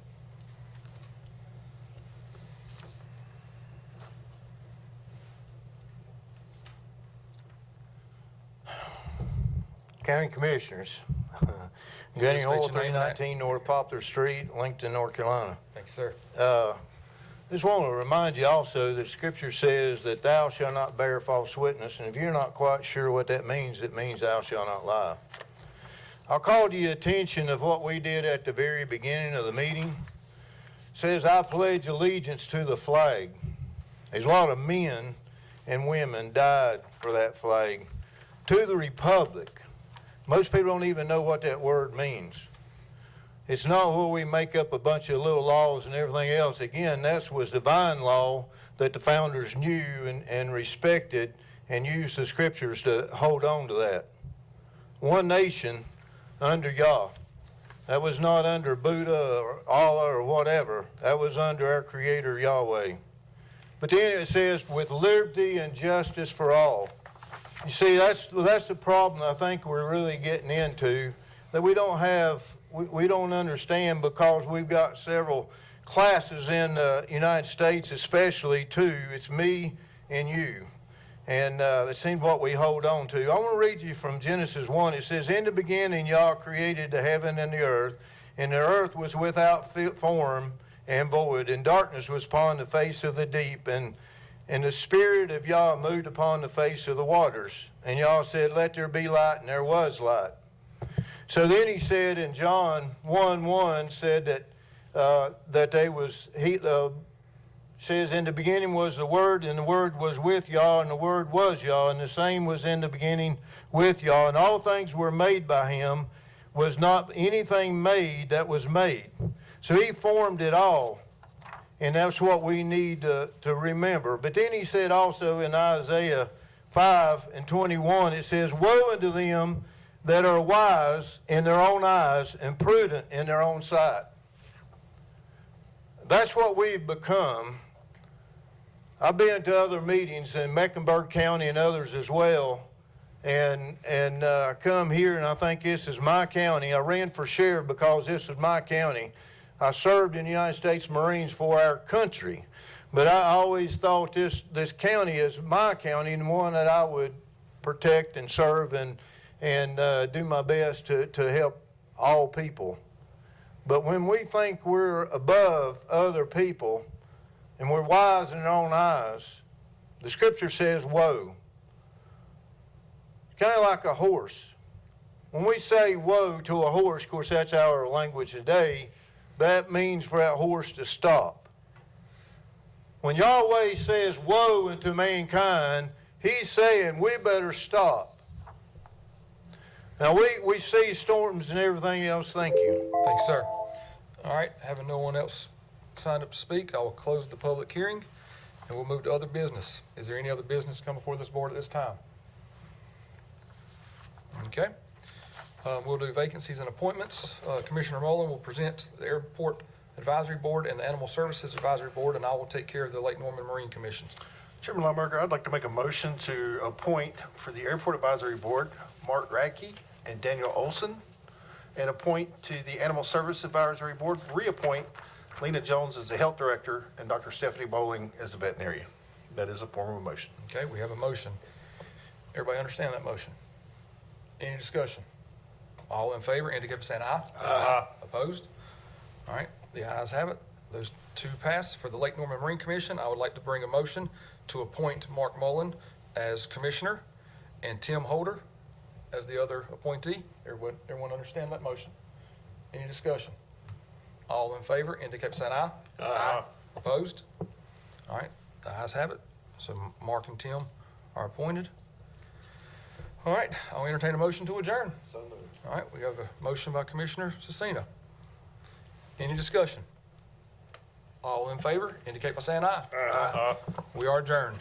County Commissioners, You Gunny state Hole, your name, Matt. 319 North Poplar Street, Lincoln, North Carolina. Thank you, sir. Just want to remind you also that Scripture says that thou shalt not bear false witness, and if you're not quite sure what that means, it means thou shalt not lie. I'll call to your attention of what we did at the very beginning of the meeting. It says, I pledge allegiance to the flag. There's a lot of men and women died for that flag. To the republic. Most people don't even know what that word means. It's not where we make up a bunch of little laws and everything else. Again, that was divine law that the founders knew and respected and used the scriptures to hold on to that. One nation under Yah. That was not under Buddha or Allah or whatever. That was under our Creator Yahweh. But then it says, with liberty and justice for all. You see, that's the problem I think we're really getting into, that we don't understand because we've got several classes in the United States, especially two. It's me and you. And that seems what we hold on to. I want to read you from Genesis 1. It says, in the beginning Yah created the heaven and the earth was without form and void, and darkness was upon the face of the deep, and the Spirit of Yah moved upon the face of the waters. And Yah said, let there be light, and there was light. So then he said in John 1:1 said that says in the beginning was the Word, and the Word was with Yah, and the Word was Yah, and the same was in the beginning with Yah, and all things were made by him, was not anything made that was made. So he formed it all. And that's what we need to remember. But then he said also in Isaiah 5:21, it says, woe unto them that are wise in their own eyes and prudent in their own sight. That's what we've become. I've been to other meetings in Mecklenburg County and others as well, and I come here and I think this is my county. I ran for sheriff because this is my county. I served in the United States Marines for our country, but I always thought this county is my county and one that I would protect and serve and do my best to help all people. But when we think we're above other people and we're wise in our own eyes, the Scripture says, woe. It's kind of like a horse. When we say woe to a horse, of course that's our language today, that means for that horse to stop. When Yahweh says woe unto mankind, he's saying we better stop. Now we see storms and everything else. Thank you. Thanks, sir. All right, having no one else signed up to speak, I will close the public hearing and we'll move to other business. Is there any other business to come before this board at this time? Okay. We'll do vacancies and appointments. Commissioner Mullen will present the airport Advisory Board and the Animal Services Advisory Board, and I will take care of the Lake Norman Marine Commissions. Chairman Lomberger, I'd like to make a motion to appoint for the Airport Advisory Board, Mark Radke and Daniel Olson, and appoint to the Animal Service Advisory Board, reappoint Lena Jones as the Health Director and Dr. Stephanie Bowling as the veterinarian. That is a form of a motion. Okay, we have a motion. Everybody understand that motion? Any discussion? All in favor, indicate by saying aye. Aye. Opposed? All right, the ayes have it. Those two pass. For the Lake Norman Marine Commission, I would like to bring a motion to appoint Mark Mullen as Commissioner and Tim Holder as the other appointee. Everyone understand that motion? Any discussion? All in favor, indicate by saying aye. Aye. Opposed? All right, the ayes have it. So Mark and Tim are appointed. All right, I'll entertain a motion to adjourn. So moved. All right, we have a motion by Commissioner Cecina. Any discussion? All in favor, indicate by saying aye. Aye. We are adjourned.